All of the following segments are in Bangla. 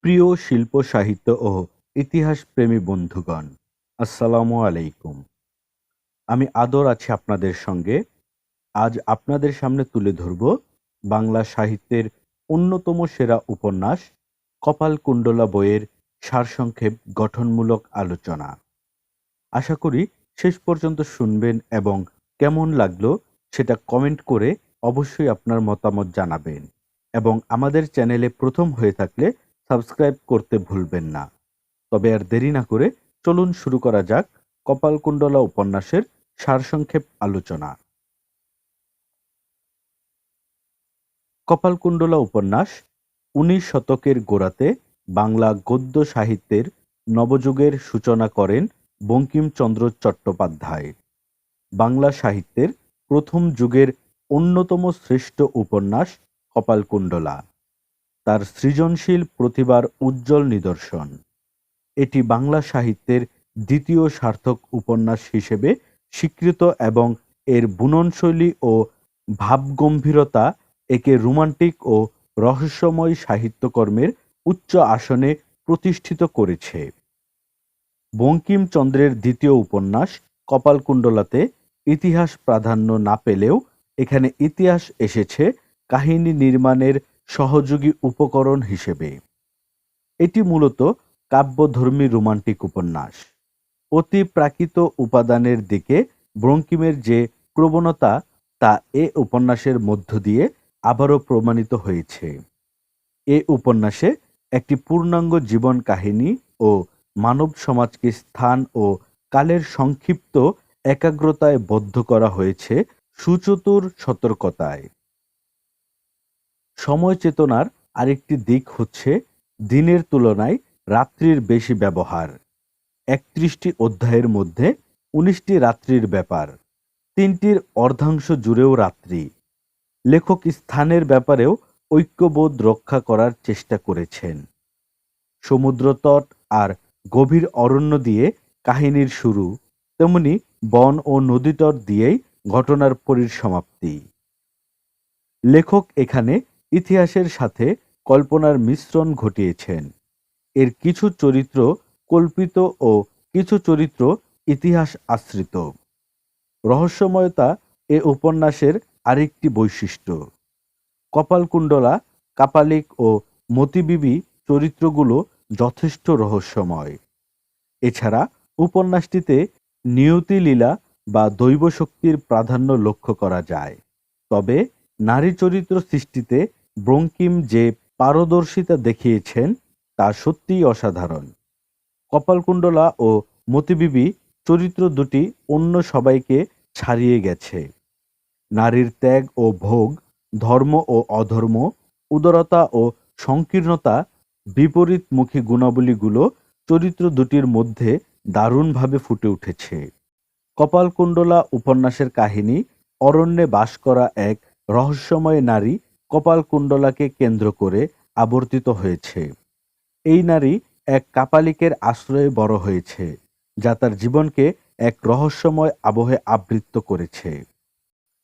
প্রিয় শিল্প সাহিত্য ও ইতিহাসপ্রেমী বন্ধুগণ, আসসালামু আলাইকুম। আমি আদর আছি আপনাদের সঙ্গে। আজ আপনাদের সামনে তুলে ধরব বাংলা সাহিত্যের অন্যতম সেরা উপন্যাস কপালকুণ্ডলা বইয়ের সারসংক্ষেপ গঠনমূলক আলোচনা। আশা করি শেষ পর্যন্ত শুনবেন এবং কেমন লাগলো সেটা কমেন্ট করে অবশ্যই আপনার মতামত জানাবেন এবং আমাদের চ্যানেলে প্রথম হয়ে থাকলে সাবস্ক্রাইব করতে ভুলবেন না। তবে আর দেরি না করে চলুন শুরু করা যাক কপালকুণ্ডলা উপন্যাসের সারসংক্ষেপ আলোচনা। কপালকুণ্ডলা উপন্যাস ১৯ শতকের গোড়াতে বাংলা গদ্য সাহিত্যের নবযুগের সূচনা করেন বঙ্কিমচন্দ্র চট্টোপাধ্যায়। বাংলা সাহিত্যের প্রথম যুগের অন্যতম শ্রেষ্ঠ উপন্যাস কপালকুণ্ডলা তার সৃজনশীল প্রতিভার উজ্জ্বল নিদর্শন। এটি বাংলা সাহিত্যের দ্বিতীয় সার্থক উপন্যাস হিসেবে স্বীকৃত এবং এর বুননশৈলী ও ভাবগম্ভীরতা একে রোমান্টিক ও রহস্যময় সাহিত্যকর্মের উচ্চ আসনে প্রতিষ্ঠিত করেছে। বঙ্কিমচন্দ্রের দ্বিতীয় উপন্যাস কপালকুণ্ডলাতে ইতিহাস প্রাধান্য না পেলেও এখানে ইতিহাস এসেছে কাহিনী নির্মাণের সহযোগী উপকরণ হিসেবে। এটি মূলত কাব্যধর্মী রোমান্টিক উপন্যাস। অতি প্রাকৃত উপাদানের দিকে বঙ্কিমের যে প্রবণতা তা এ উপন্যাসের মধ্য দিয়ে আবারও প্রমাণিত হয়েছে। এ উপন্যাসে একটি পূর্ণাঙ্গ জীবন কাহিনী ও মানব সমাজকে স্থান ও কালের সংক্ষিপ্ত একাগ্রতায় বদ্ধ করা হয়েছে সুচতুর সতর্কতায়। সময় চেতনার আরেকটি দিক হচ্ছে দিনের তুলনায় রাত্রির বেশি ব্যবহার। ৩১টি অধ্যায়ের মধ্যে ১৯টি রাত্রির ব্যাপার, ৩টির অর্ধাংশ জুড়েও রাত্রি। লেখক স্থানের ব্যাপারেও ঐক্যবোধ রক্ষা করার চেষ্টা করেছেন। সমুদ্রতট আর গভীর অরণ্য দিয়ে কাহিনীর শুরু, তেমনি বন ও নদীতট দিয়েই ঘটনার পরিসমাপ্তি। লেখক এখানে ইতিহাসের সাথে কল্পনার মিশ্রণ ঘটিয়েছেন। এর কিছু চরিত্র কল্পিত ও কিছু চরিত্র ইতিহাস আশ্রিত। রহস্যময়তা এ উপন্যাসের আরেকটি বৈশিষ্ট্য। কপালকুণ্ডলা, কাপালিক ও মতিবিবি চরিত্রগুলো যথেষ্ট রহস্যময়। এছাড়া উপন্যাসটিতে নিয়তি লীলা বা দৈব শক্তির প্রাধান্য লক্ষ্য করা যায়। তবে নারী চরিত্র সৃষ্টিতে বঙ্কিম যে পারদর্শিতা দেখিয়েছেন তা সত্যিই অসাধারণ। কপালকুণ্ডলা ও মতিবিবি চরিত্র দুটি অন্য সবাইকে ছাড়িয়ে গেছে। নারীর ত্যাগ ও ভোগ, ধর্ম ও অধর্ম, উদারতা ও সংকীর্ণতা, বিপরীতমুখী গুণাবলীগুলো চরিত্র দুটির মধ্যে দারুণভাবে ফুটে উঠেছে। কপালকুণ্ডলা উপন্যাসের কাহিনী অরণ্যে বাস করা এক রহস্যময় নারী কপালকুণ্ডলাকে কেন্দ্র করে আবর্তিত হয়েছে। এই নারী এক কাপালিকের আশ্রয়ে বড় হয়েছে, যা তার জীবনকে এক রহস্যময় আবহে আবৃত করেছে।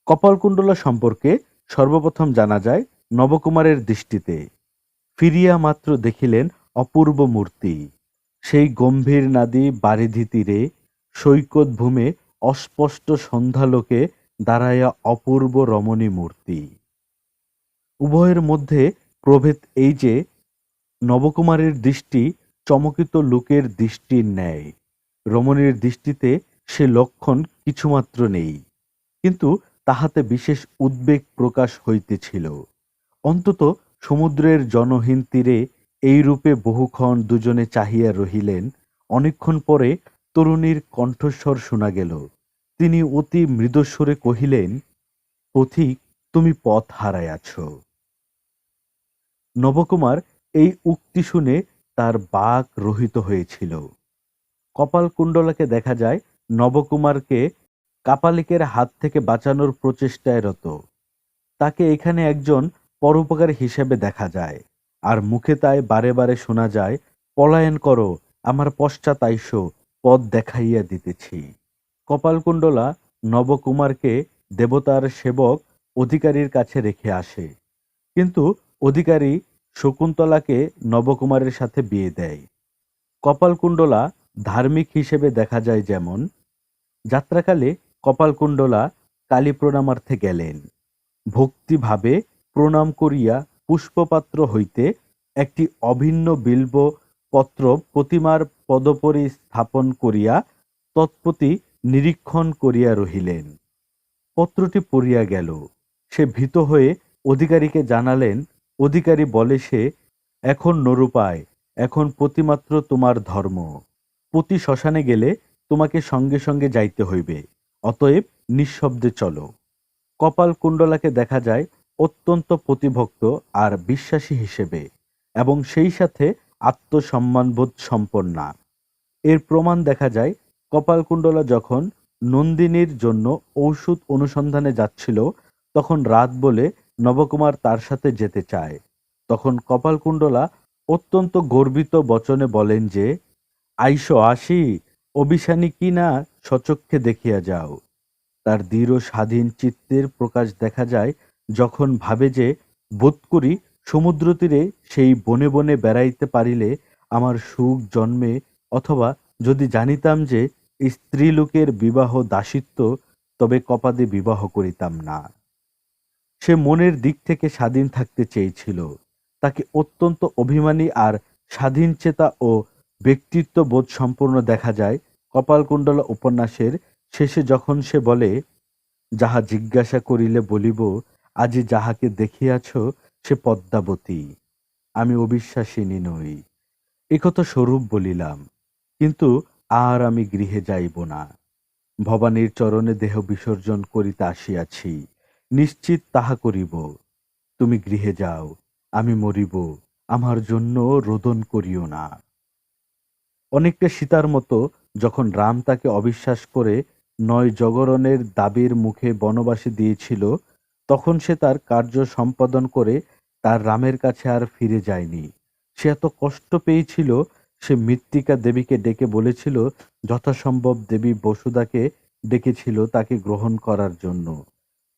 কপালকুণ্ডলা সম্পর্কে সর্বপ্রথম জানা যায় নবকুমারের দৃষ্টিতে। ফিরিয়া মাত্র দেখিলেন অপূর্ব মূর্তি, সেই গম্ভীর নাদী বারিধি তীরে সৈকত ভূমে অস্পষ্ট সন্ধ্যালোকে দাঁড়াইয়া অপূর্ব রমণী মূর্তি। উভয়ের মধ্যে প্রভেদ এই যে নবকুমারের দৃষ্টি চমকিত লোকের দৃষ্টির ন্যায়, রমণীর দৃষ্টিতে সে লক্ষণ কিছুমাত্র নেই, কিন্তু তাহাতে বিশেষ উদ্বেগ প্রকাশ হইতেছিল। অন্তত সমুদ্রের জনহীন তীরে এইরূপে বহুক্ষণ দুজনে চাহিয়া রহিলেন। অনেকক্ষণ পরে তরুণীর কণ্ঠস্বর শোনা গেল। তিনি অতি মৃদুস্বরে কহিলেন, পথিক, তুমি পথ হারাইয়াছ। নবকুমার এই উক্তি শুনে তার বাক রহিত হয়েছিল। কপালকুণ্ডলাকে দেখা যায় নবকুমারকে কাপালিকের হাত থেকে বাঁচানোর প্রচেষ্টায় রত। তাকে এখানে একজন পরোপকারী হিসেবে দেখা যায়, আর মুখে তাই বারে বারে শোনা যায়, পলায়ন করো, আমার পশ্চাৎ আইসো, পথ দেখাইয়া দিতেছি। কপালকুণ্ডলা নবকুমারকে দেবতার সেবক অধিকারীর কাছে রেখে আসে, কিন্তু অধিকারী শকুন্তলাকে নবকুমারের সাথে বিয়ে দেয়। কপালকুণ্ডলা ধার্মিক হিসেবে দেখা যায় যেমন, যাত্রাকালে কপালকুণ্ডলা কালী প্রণামার্থে গেলেন। ভক্তিভাবে প্রণাম করিয়া পুষ্পপাত্র হইতে একটি অভিন্ন বিল্ব পত্র প্রতিমার পদপরি স্থাপন করিয়া তৎপ্রতি নিরীক্ষণ করিয়া রহিলেন। পত্রটি পড়িয়া গেল। সে ভীত হয়ে অধিকারীকে জানালেন। অধিকারী বলে সে, এখন নরুপায়, এখন প্রতিমাত্র তোমার ধর্ম। প্রতি শ্মশানে গেলে তোমাকে সঙ্গে সঙ্গে যাইতে হইবে, অতএব নিঃশব্দে চলো। কপালকুণ্ডলাকে দেখা যায় অত্যন্ত প্রতিভক্ত আর বিশ্বাসী হিসেবে, এবং সেই সাথে আত্মসম্মানবোধ সম্পন্না। এর প্রমাণ দেখা যায় কপালকুণ্ডলা যখন নন্দিনীর জন্য ঔষধ অনুসন্ধানে যাচ্ছিল, তখন রাত বলে নবকুমার তার সাথে যেতে চায়। তখন কপালকুণ্ডলা অত্যন্ত গর্বিত বচনে বলেন যে, আইসো আসি, অবিসানি কি না স্বচক্ষে দেখিয়া যাও। তার দৃঢ় স্বাধীন চিত্তের প্রকাশ দেখা যায় যখন ভাবে যে, বোধ করি সমুদ্র তীরে সেই বনে বনে বেড়াইতে পারিলে আমার সুখ জন্মে, অথবা যদি জানিতাম যে স্ত্রীলোকের বিবাহ দাসিত্ব, তবে কপাদে বিবাহ করিতাম না। সে মনের দিক থেকে স্বাধীন থাকতে চেয়েছিল। তাকে অত্যন্ত অভিমানী আর স্বাধীনচেতা ও ব্যক্তিত্ব বোধ সম্পন্ন দেখা যায় কপালকুণ্ডলা উপন্যাসের শেষে, যখন সে বলে, যাহা জিজ্ঞাসা করিলে বলিব, আজি যাহাকে দেখিয়াছ সে পদ্মাবতী, আমি অবিশ্বাসিনী নই। একথা স্বরূপ বলিলাম, কিন্তু আর আমি গৃহে যাইব না। ভবানীর চরণে দেহ বিসর্জন করিতে আসিয়াছি, নিশ্চিত তাহা করিব। তুমি গৃহে যাও, আমি মরিব, আমার জন্য রোদন করিও না। অনেকটা সীতার মতো যখন রাম তাকে অবিশ্বাস করে 9 জগরণের দাবির মুখে বনবাসে দিয়েছিল, তখন সে তার কার্য সম্পাদন করে তার রামের কাছে আর ফিরে যায়নি। সে এত কষ্ট পেয়েছিল, সে মৃত্তিকা দেবীকে ডেকে বলেছিল, যথাসম্ভব দেবী বসুদাকে ডেকেছিল তাকে গ্রহণ করার জন্য।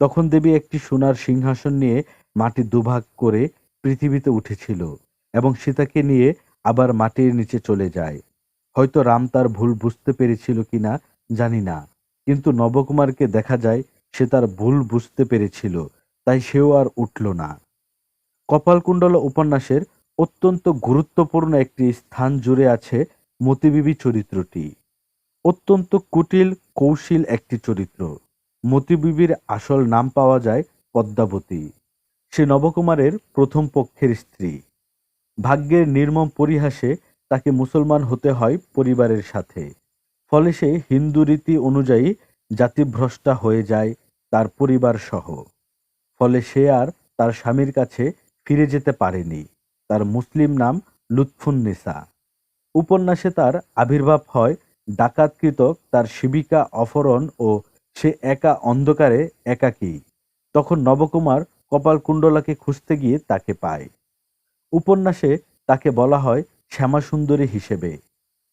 তখন দেবী একটি সোনার সিংহাসন নিয়ে মাটি দুভাগ করে পৃথিবীতে উঠেছিল এবং সীতাকে নিয়ে আবার মাটির নিচে চলে যায়। হয়তো রাম তার ভুল বুঝতে পেরেছিল কিনা জানি না, কিন্তু নবকুমারকে দেখা যায় সে তার ভুল বুঝতে পেরেছিল, তাই সেও আর উঠল না। কপালকুণ্ডলা উপন্যাসের অত্যন্ত গুরুত্বপূর্ণ একটি স্থান জুড়ে আছে মতিবিবি চরিত্রটি। অত্যন্ত কুটিল কৌশীল একটি চরিত্র। মতিবিবির আসল নাম পাওয়া যায় পদ্মাবতী। সে নবকুমারের প্রথম পক্ষের স্ত্রী। ভাগ্যের নির্মম পরিহাসে তাকে মুসলমান হতে হয় পরিবারের সাথে। ফলে সে হিন্দু রীতি অনুযায়ী জাতিভ্রষ্টা হয়ে যায় তার পরিবার সহ। ফলে সে আর তার স্বামীর কাছে ফিরে যেতে পারেনি। তার মুসলিম নাম লুৎফুন্নেসা। উপন্যাসে তার আবির্ভাব হয় ডাকাতকৃত তার শিবিকা অপহরণ ও সে একা অন্ধকারে একাকী। তখন নবকুমার কপালকুণ্ডলাকে খুঁজতে গিয়ে তাকে পায়। উপন্যাসে তাকে বলা হয় শ্যামাসুন্দরী হিসেবে।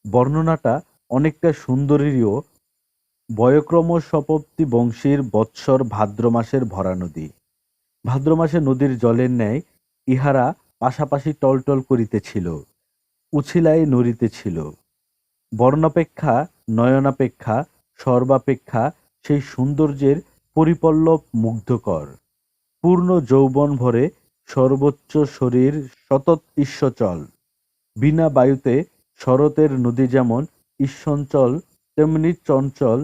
বর্ণনাটা অনেকটা সুন্দরীরও। বয়ক্রম সপত্তি বংশীর বৎসর ভাদ্র মাসের ভরা নদী। ভাদ্র মাসে নদীর জলের ন্যায় ইহারা পাশাপাশি টলটল করিতেছিল, উছিলায় নড়িতেছিল। বর্ণাপেক্ষা নয়নাপেক্ষা সর্বাপেক্ষা সেই সৌন্দর্যের পরিপল্লব মুগ্ধকর। পূর্ণ যৌবন ভরে সর্বোচ্চ শরীর সতত ঈশ্বচল। বিনা বায়ুতে শরতের নদী যেমন ঈশ্বঞ্চল তেমনি চঞ্চল।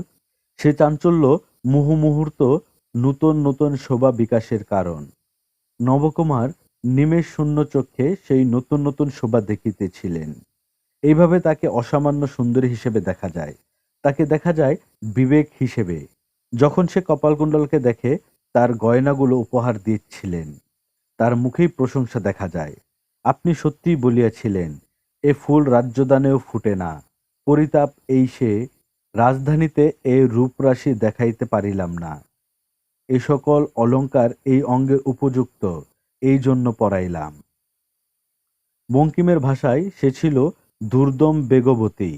সে চাঞ্চল্য মুহূর্ত নূতন নূতন শোভা বিকাশের কারণ। নবকুমার নিমেষ শূন্য চক্ষে সেই নতুন নতুন শোভা দেখিতেছিলেন। এইভাবে তাকে অসামান্য সুন্দরী হিসেবে দেখা যায়। তাকে দেখা যায় বিবেক হিসেবে। যখন সে কপালকুণ্ডলকে দেখে তার গয়নাগুলো উপহার দিচ্ছিলেন, তার মুখেই প্রশংসা দেখা যায়। আপনি সত্যিই বলিয়াছিলেন, এ ফুল রাজ্যদানেও ফুটে না। পরিতাপ এই সে, রাজধানীতে এ রূপরাশি দেখাইতে পারিলাম না। এ সকল অলঙ্কার এই অঙ্গের উপযুক্ত, এই জন্য পরাইলাম। বঙ্কিমের ভাষায় সে ছিল দুর্দম বেগবতী,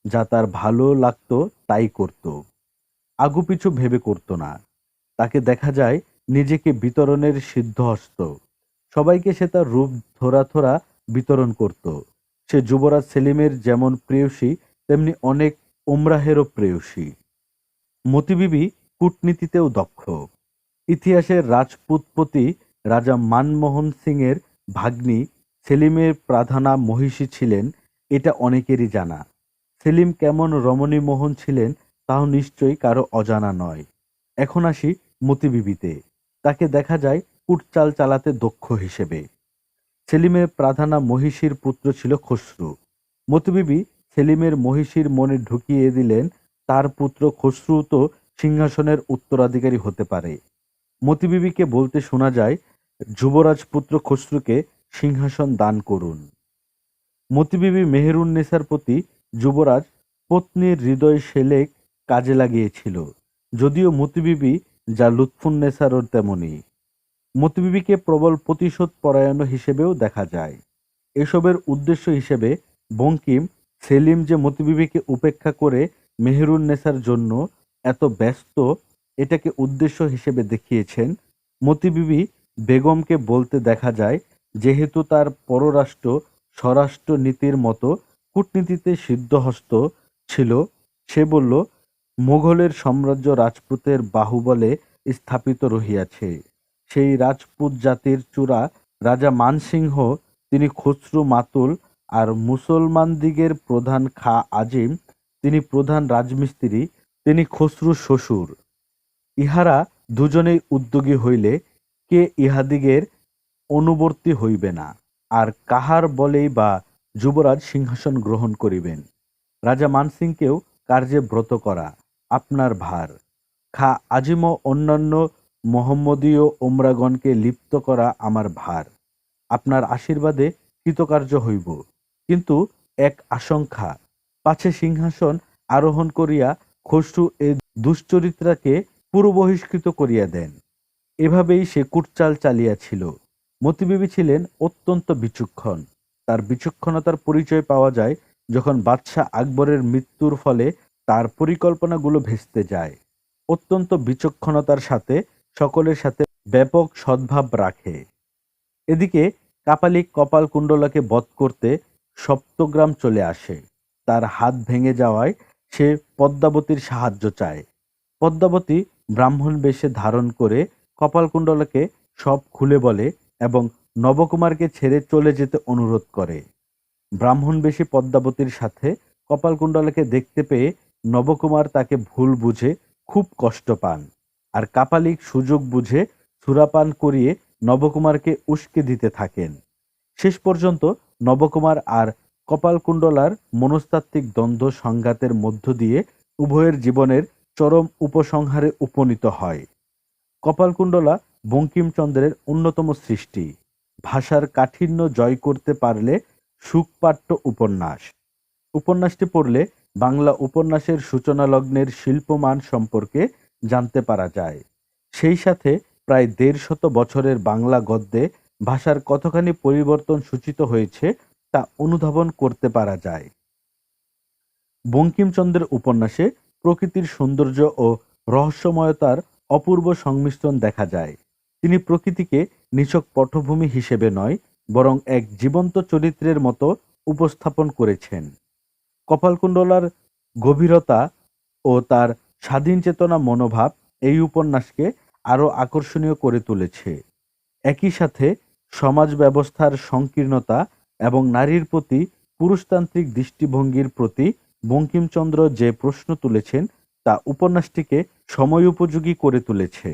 যা তার ভালো লাগত তাই করত, আগুপিছু ভেবে করত না। তাকে দেখা যায় নিজেকে বিতরণের সিদ্ধহস্ত। সবাইকে সে তার রূপ ধরা ধরা বিতরণ করত। সে যুবরাজ সেলিমের যেমন প্রেয়সী, তেমনি অনেক ওমরাহেরও প্রেয়সী। মতিবিবি কূটনীতিতেও দক্ষ। ইতিহাসের রাজপুতপতি রাজা মানমোহন সিংয়ের ভাগ্নী সেলিমের প্রাধানা মহিষী ছিলেন, এটা অনেকেরই জানা। সেলিম কেমন রমণীমোহন ছিলেন তাও নিশ্চয়ই কারো অজানা নয়। এখন আসি মতিবিবিতে। তাকে দেখা যায় কুটচাল চালাতে দক্ষ হিসেবে। সেলিমের প্রাধানা মহিষীর পুত্র ছিল খসরু। মতিবিবি সেলিমের মহিষীর মনে ঢুকিয়ে দিলেন তার পুত্র খসরু তো সিংহাসনের উত্তরাধিকারী হতে পারে। মতিবিবিকে বলতে শোনা যায়, যুবরাজ পুত্র খসরুকে সিংহাসন দান করুন। মতিবিবি মেহেরুন্নেসার প্রতি যুবরাজ পত্নীর হৃদয় সেলেক কাজে লাগিয়েছিল, যদিও মতিবিবি যা লুৎফুন্নেসারও তেমনি। মতিবিবিকে প্রবল প্রতিশোধ পরায়ণ হিসেবেও দেখা যায়। এসবের উদ্দেশ্য হিসেবে বঙ্কিম সেলিম যে মতিবিবিকে উপেক্ষা করে মেহেরুন্নেসার জন্য এত ব্যস্ত, এটাকে উদ্দেশ্য হিসেবে দেখিয়েছেন। মতিবিবি বেগমকে বলতে দেখা যায়, যেহেতু তার পররাষ্ট্র স্বরাষ্ট্র নীতির মতো কূটনীতিতে সিদ্ধহস্ত ছিল, সে বলল, মোগলের সাম্রাজ্য রাজপুতের বাহুবলে স্থাপিত রহিয়াছে। সেই রাজপুত জাতির চূড়া রাজা মানসিংহ, তিনি খসরু মাতুল, আর মুসলমানদিগের প্রধান খা আজিম, তিনি প্রধান রাজমিস্ত্রি, তিনি খসরুর শ্বশুর। ইহারা দুজনেই উদ্যোগী হইলে কে ইহাদিগের অনুবর্তী হইবে না, আর কাহার বলেই বা যুবরাজ সিংহাসন গ্রহণ করিবেন? রাজা মানসিংকেও কার্যে ব্রত করা আপনার ভার। খা আজিম ও অন্যান্য মোহাম্মদীয় ওমরাগণকে লিপ্ত করা আমার ভার। আপনার আশীর্বাদে কৃতকার্য হইব। কিন্তু এক আশঙ্কা, পাছে সিংহাসন আরোহণ করিয়া খসরু এ দুশ্চরিত্রাকে পুরো বহিষ্কৃত করিয়া দেন। এভাবেই সে কুটচাল চালিয়াছিল। মতিবিবি ছিলেন অত্যন্ত বিচক্ষণ। তার বিচক্ষণতার পরিচয় পাওয়া যায় যখন বাদশাহ আকবরের মৃত্যুর ফলে তার পরিকল্পনাগুলো ভেস্তে যায়। অত্যন্ত বিচক্ষণতার সাথে সকলের সাথে ব্যাপক সদ্ভাব রাখে। এদিকে কাপালিক কপালকুণ্ডলাকে বধ করতে সপ্তগ্রাম চলে আসে। তার হাত ভেঙে যাওয়ায় সে পদ্মাবতীর সাহায্য চায়। পদ্মাবতী ব্রাহ্মণ বেশে ধারণ করে কপালকুণ্ডলাকে সব খুলে বলে এবং নবকুমারকে ছেড়ে চলে যেতে অনুরোধ করে। ব্রাহ্মণ বেশে পদ্মাবতীর সাথে কপালকুণ্ডলাকে দেখতে পেয়ে নবকুমার তাকে ভুল বুঝে খুব কষ্ট পান, আর কাপালিক সুযোগ বুঝে সুরাপান করিয়ে নবকুমারকে উস্কে দিতে থাকেন। শেষ পর্যন্ত নবকুমার আর কপালকুণ্ডলার মনস্তাত্ত্বিক দ্বন্দ্ব সংঘাতের মধ্য দিয়ে উভয়ের জীবনের চরম উপসংহারে উপনীত হয়। কপালকুণ্ডলা বঙ্কিমচন্দ্রের অন্যতম সৃষ্টি। ভাষার কাঠিন্য জয় করতে পারলে সুখপাঠ্য উপন্যাস। উপন্যাসটি পড়লে বাংলা উপন্যাসের সূচনা লগ্নের শিল্পমান সম্পর্কে জানতে পারা যায়। সেই সাথে প্রায় ১৫০ বছরের বাংলা গদ্যে ভাষার কতখানি পরিবর্তন সূচিত হয়েছে তা অনুধাবন করতে পারা যায়। বঙ্কিমচন্দ্রের উপন্যাসে প্রকৃতির সৌন্দর্য ও রহস্যময়তার অপূর্ব সংমিশ্রণ দেখা যায়। তিনি প্রকৃতিকে নিছক পটভূমি হিসেবে নয়, বরং এক জীবন্ত চরিত্রের মতো উপস্থাপন করেছেন। কপালকুণ্ডলার গভীরতা ও তার স্বাধীন চেতনা মনোভাব এই উপন্যাসকে আরও আকর্ষণীয় করে তুলেছে। একই সাথে সমাজ ব্যবস্থার সংকীর্ণতা এবং নারীর প্রতি পুরুষতান্ত্রিক দৃষ্টিভঙ্গির প্রতি বঙ্কিমচন্দ্র যে প্রশ্ন তুলেছেন তা উপন্যাসটিকে সময়োপযোগী করে তুলেছে।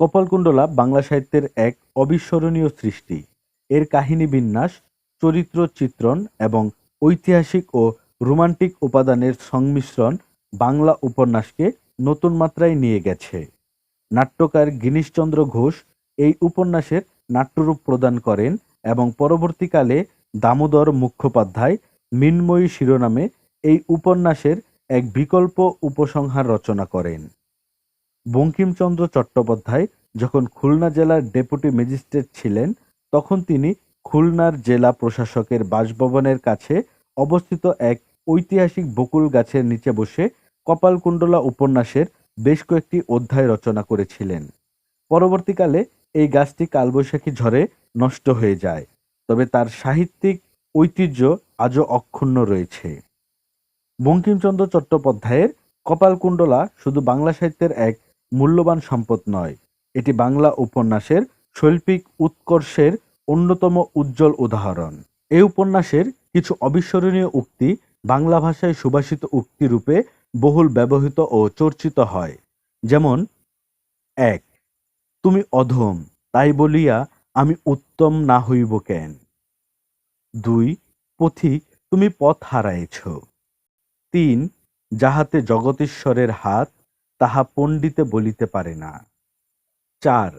কপালকুণ্ডলা বাংলা সাহিত্যের এক অবিস্মরণীয় সৃষ্টি। এর কাহিনী বিন্যাস, চরিত্র চিত্রণ এবং ঐতিহাসিক ও রোমান্টিক উপাদানের সংমিশ্রণ বাংলা উপন্যাসকে নতুন মাত্রায় নিয়ে গেছে। নাট্যকার গিরিশচন্দ্র ঘোষ এই উপন্যাসের নাট্যরূপ প্রদান করেন এবং পরবর্তীকালে দামোদর মুখোপাধ্যায় মৃন্ময়ী শিরোনামে এই উপন্যাসের এক বিকল্প উপসংহার রচনা করেন। বঙ্কিমচন্দ্র চট্টোপাধ্যায় যখন খুলনা জেলার ডেপুটি ম্যাজিস্ট্রেট ছিলেন, তখন তিনি খুলনার জেলা প্রশাসকের বাসভবনের কাছে অবস্থিত এক ঐতিহাসিক বকুল গাছের নিচে বসে কপালকুণ্ডলা উপন্যাসের বেশ কয়েকটি অধ্যায় রচনা করেছিলেন। পরবর্তীকালে এই গাছটি কালবৈশাখী ঝড়ে নষ্ট হয়ে যায়, তবে তার সাহিত্যিক ঐতিহ্য আজও অক্ষুণ্ণ রয়েছে। বঙ্কিমচন্দ্র চট্টোপাধ্যায়ের কপালকুণ্ডলা শুধু বাংলা সাহিত্যের এক মূল্যবান সম্পদ নয়, এটি বাংলা উপন্যাসের শৈল্পিক উৎকর্ষের অন্যতম উজ্জ্বল উদাহরণ। এই উপন্যাসের কিছু অবিস্মরণীয় উক্তি বাংলা ভাষায় সুভাষিত উক্তি রূপে বহুল ব্যবহৃত ও চর্চিত হয়। যেমন: ১. তুমি অধম, তাই বলিয়া আমি উত্তম না হইব কেন? ২. পথিক, তুমি পথ হারাইয়াছ। ৩. যাহাতে জগদীশ্বরের হাত, তাহা পণ্ডিতে বলিতে পারে না। ৪.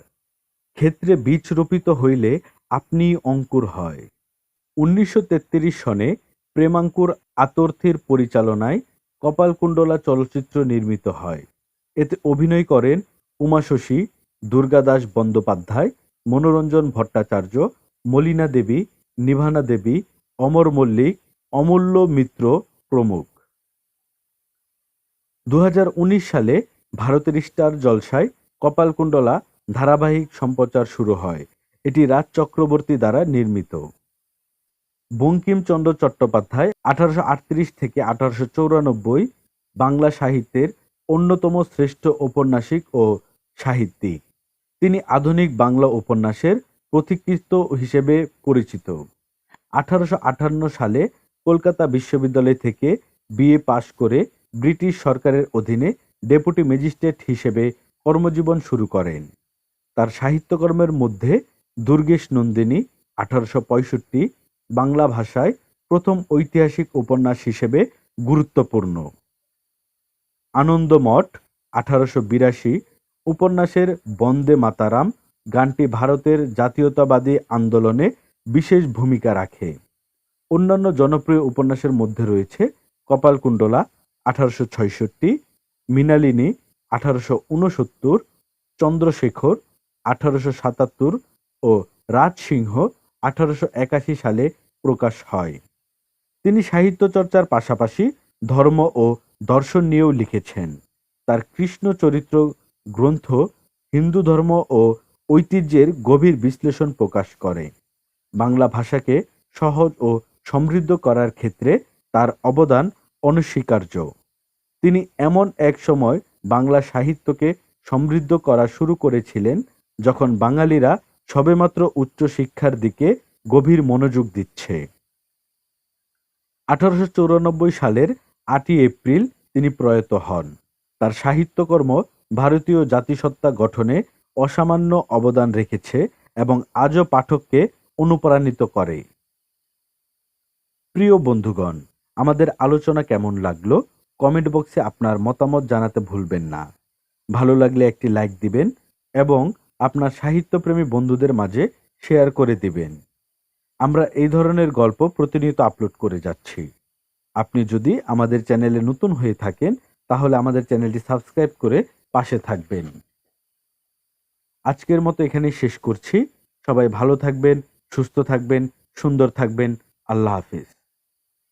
ক্ষেত্রে বীজ রোপিত হইলে আপনিই অঙ্কুর হয়। ১৯৩৩ সনে প্রেমাঙ্কুর আতর্থীর পরিচালনায় কপালকুণ্ডলা চলচ্চিত্র নির্মিত হয়। এতে অভিনয় করেন উমা শশী, দুর্গাদাস বন্দ্যোপাধ্যায়, মনোরঞ্জন ভট্টাচার্য, মলিনা দেবী, নিভানা দেবী, অমর মল্লিক, অমূল্য মিত্র প্রমুখ। ২০১৯ সালে ভারতের স্টার জলসায় কপালকুণ্ডলা ধারাবাহিক সম্প্রচার শুরু হয়। এটি রাজ চক্রবর্তী দ্বারা নির্মিত। বঙ্কিমচন্দ্র চট্টোপাধ্যায় ১৮৩৮ থেকে ১৮৯৪ বাংলা সাহিত্যের অন্যতম শ্রেষ্ঠ ঔপন্যাসিক ও সাহিত্যিক। তিনি আধুনিক বাংলা উপন্যাসের পথিকৃৎ হিসেবে পরিচিত। ১৮৫৮ সালে কলকাতা বিশ্ববিদ্যালয় থেকে বিএ পাশ করে ব্রিটিশ সরকারের অধীনে ডেপুটি ম্যাজিস্ট্রেট হিসেবে কর্মজীবন শুরু করেন। তার সাহিত্যকর্মের মধ্যে দুর্গেশ নন্দিনী ১৮৬৫ বাংলা ভাষায় প্রথম ঐতিহাসিক উপন্যাস হিসেবে গুরুত্বপূর্ণ। আনন্দমঠ ১৮৮২ উপন্যাসের বন্দে মাতারাম গানটি ভারতের জাতীয়তাবাদী আন্দোলনে বিশেষ ভূমিকা রাখে। অন্যান্য জনপ্রিয় উপন্যাসের মধ্যে রয়েছে কপালকুণ্ডলা ১৮৬৬, মৃণালিনী ১৮৬৯, চন্দ্রশেখর ১৮৭৭ ও রাজসিংহ ১৮৮১ সালে প্রকাশ হয়। তিনি সাহিত্য চর্চার পাশাপাশি ধর্ম ও দর্শন নিয়েও লিখেছেন। তার কৃষ্ণ চরিত্র গ্রন্থ হিন্দু ধর্ম ও ঐতিহ্যের গভীর বিশ্লেষণ প্রকাশ করে। বাংলা ভাষাকে সহজ ও সমৃদ্ধ করার ক্ষেত্রে তার অবদান অনস্বীকার্য। তিনি এমন এক সময় বাংলা সাহিত্যকে সমৃদ্ধ করা শুরু করেছিলেন যখন বাঙালিরা সবেমাত্র উচ্চশিক্ষার দিকে গভীর মনোযোগ দিচ্ছে। ১৮৯৪ সালের ৮ই এপ্রিল তিনি প্রয়াত হন। তার সাহিত্যকর্ম ভারতীয় জাতিসত্তা গঠনে অসামান্য অবদান রেখেছে এবং আজও পাঠককে অনুপ্রাণিত করে। প্রিয় বন্ধুগণ, আমাদের আলোচনা কেমন লাগলো কমেন্ট বক্সে আপনার মতামত জানাতে ভুলবেন না। ভালো লাগলে একটি লাইক দিবেন এবং আপনার সাহিত্যপ্রেমী বন্ধুদের মাঝে শেয়ার করে দিবেন। আমরা এই ধরনের গল্প প্রতিনিয়ত আপলোড করে যাচ্ছি। আপনি যদি আমাদের চ্যানেলে নতুন হয়ে থাকেন তাহলে আমাদের চ্যানেলটি সাবস্ক্রাইব করে পাশে থাকবেন। আজকের মতো এখানেই শেষ করছি। সবাই ভালো থাকবেন, সুস্থ থাকবেন, সুন্দর থাকবেন। আল্লাহ হাফেজ।